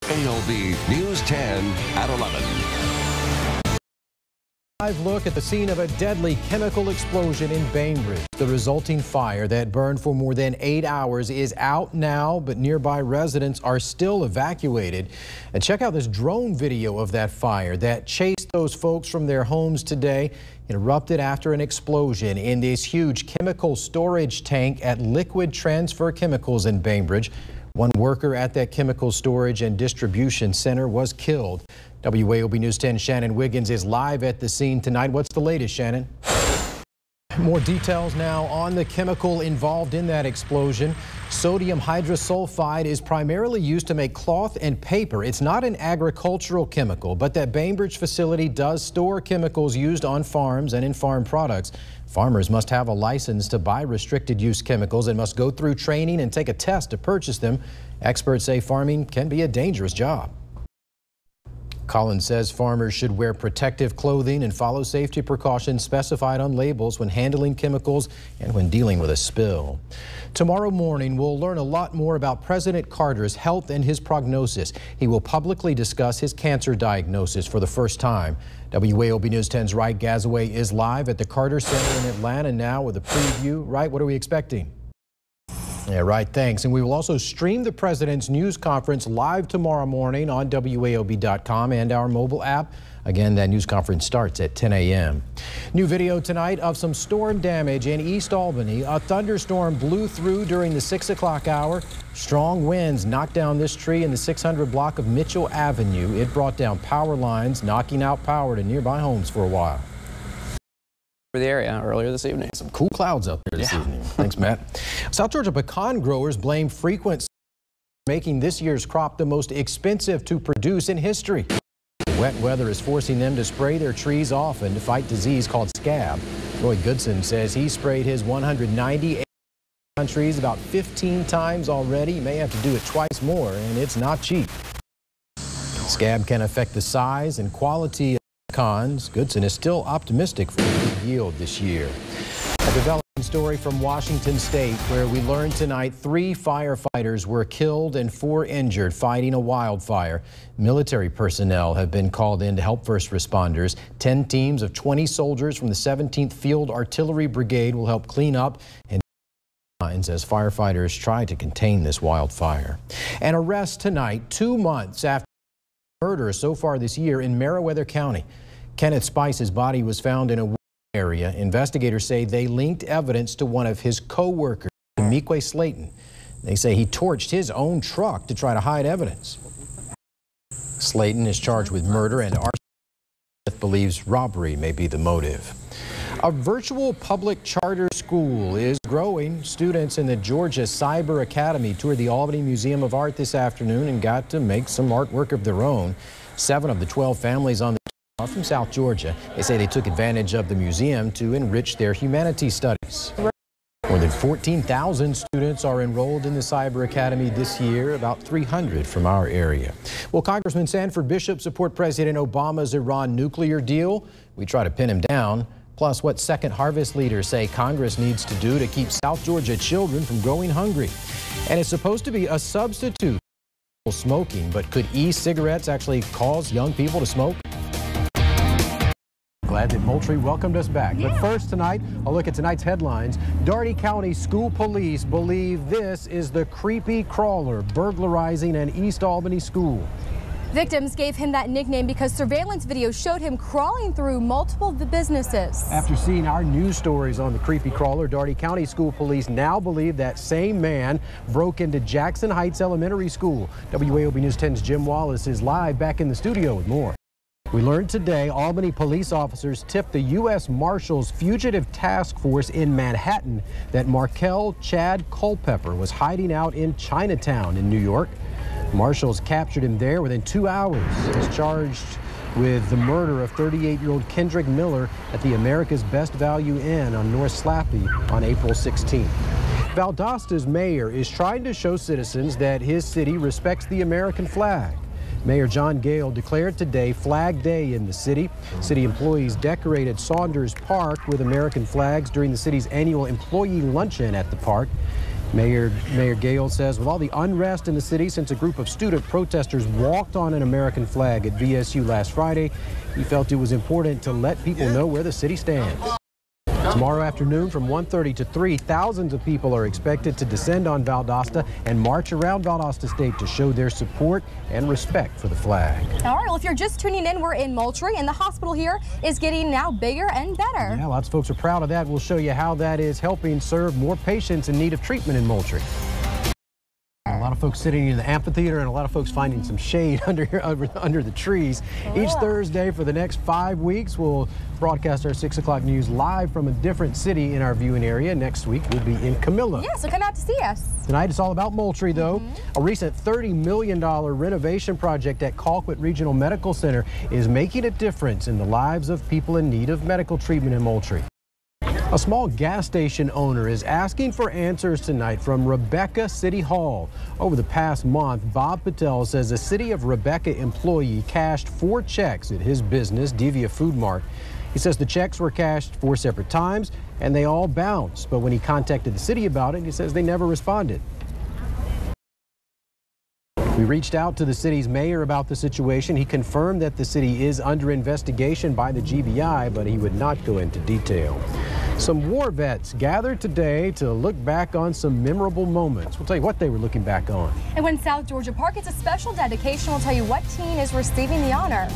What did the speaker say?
ALB News 10 at 11. Live look at the scene of a deadly chemical explosion in Bainbridge. The resulting fire that burned for more than 8 hours is out now, but nearby residents are still evacuated. And check out this drone video of that fire that chased those folks from their homes today. It erupted after an explosion in this huge chemical storage tank at Liquid Transfer Chemicals in Bainbridge. One worker at that chemical storage and distribution center was killed. WAOB News 10 Shannon Wiggins is live at the scene tonight. What's the latest, Shannon? More details now on the chemical involved in that explosion. Sodium hydrosulfide is primarily used to make cloth and paper. It's not an agricultural chemical, but that Bainbridge facility does store chemicals used on farms and in farm products. Farmers must have a license to buy restricted use chemicals and must go through training and take a test to purchase them. Experts say farming can be a dangerous job. Collins says farmers should wear protective clothing and follow safety precautions specified on labels when handling chemicals and when dealing with a spill. Tomorrow morning, we'll learn a lot more about President Carter's health and his prognosis. He will publicly discuss his cancer diagnosis for the first time. WAOB News 10's Wright Gazaway is live at the Carter Center in Atlanta now with a preview. Wright, what are we expecting? Yeah, right. Thanks. And we will also stream the president's news conference live tomorrow morning on WAOB.com and our mobile app. Again, that news conference starts at 10 a.m. New video tonight of some storm damage in East Albany. A thunderstorm blew through during the 6 o'clock hour. Strong winds knocked down this tree in the 600 block of Mitchell Avenue. It brought down power lines, knocking out power to nearby homes for a while. The area earlier this evening. Some cool clouds out there this evening. Thanks, Matt. South Georgia pecan growers blame frequent making this year's crop the most expensive to produce in history. Wet weather is forcing them to spray their trees often to fight disease called scab. Roy Goodson says he sprayed his 190 pecan trees about 15 times already. He may have to do it twice more, and it's not cheap. Scab can affect the size and quality of pecans. Goodson is still optimistic for a good yield this year. A developing story from Washington State where we learned tonight 3 firefighters were killed and 4 injured fighting a wildfire. Military personnel have been called in to help first responders. 10 teams of 20 soldiers from the 17th Field Artillery Brigade will help clean up and as firefighters try to contain this wildfire. An arrest tonight, 2 months after murder so far this year in Meriwether County. Kenneth Spice's body was found in a area. Investigators say they linked evidence to one of his co-workers, Mique Slayton. They say he torched his own truck to try to hide evidence. Slayton is charged with murder and arson. Believes robbery may be the motive. A virtual public charter school is growing. Students in the Georgia Cyber Academy toured the Albany Museum of Art this afternoon and got to make some artwork of their own. 7 of the 12 families on the are from South Georgia. They say they took advantage of the museum to enrich their humanities studies. More than 14,000 students are enrolled in the Cyber Academy this year, about 300 from our area. Will Congressman Sanford Bishop support President Obama's Iran nuclear deal? We try to pin him down. Plus, what Second Harvest leaders say Congress needs to do to keep South Georgia children from growing hungry. And it's supposed to be a substitute for smoking, but could e-cigarettes actually cause young people to smoke? Glad that Moultrie welcomed us back. Yeah. But first tonight, a look at tonight's headlines. Dougherty County School Police believe this is the creepy crawler burglarizing an East Albany school. Victims gave him that nickname because surveillance video showed him crawling through multiple of the businesses. After seeing our news stories on the creepy crawler, Dougherty County School Police now believe that same man broke into Jackson Heights Elementary School. WAOB News 10's Jim Wallace is live back in the studio with more. We learned today Albany police officers tipped the U.S. Marshals Fugitive Task Force in Manhattan that Markel Chad Culpepper was hiding out in Chinatown in New York. Marshals captured him there within 2 hours. He's charged with the murder of 38-year-old Kendrick Miller at the America's Best Value Inn on North Slappy on April 16th. Valdosta's mayor is trying to show citizens that his city respects the American flag. Mayor John Gale declared today Flag Day in the city. City employees decorated Saunders Park with American flags during the city's annual employee luncheon at the park. Mayor Gale says with all the unrest in the city since a group of student protesters walked on an American flag at VSU last Friday, he felt it was important to let people know where the city stands. Tomorrow afternoon from 1:30 to 3, thousands of people are expected to descend on Valdosta and march around Valdosta State to show their support and respect for the flag. All right, well, if you're just tuning in, we're in Moultrie, and the hospital here is getting now bigger and better. Yeah, lots of folks are proud of that. We'll show you how that is helping serve more patients in need of treatment in Moultrie. A lot of folks sitting in the amphitheater and a lot of folks finding some shade under the trees. Each Thursday for the next 5 weeks, we'll broadcast our 6 o'clock news live from a different city in our viewing area. Next week, we'll be in Camilla. Yeah, so come out to see us. Tonight, it's all about Moultrie, though. A recent $30 million renovation project at Colquitt Regional Medical Center is making a difference in the lives of people in need of medical treatment in Moultrie. A small gas station owner is asking for answers tonight from Rebecca City Hall. Over the past month, Bob Patel says a City of Rebecca employee cashed 4 checks at his business, Divya Food Mart. He says the checks were cashed 4 separate times and they all bounced. But when he contacted the city about it, he says they never responded. We reached out to the city's mayor about the situation. He confirmed that the city is under investigation by the GBI, but he would not go into detail. Some war vets gathered today to look back on some memorable moments. We'll tell you what they were looking back on. And when South Georgia Park gets a special dedication, we'll tell you what team is receiving the honor.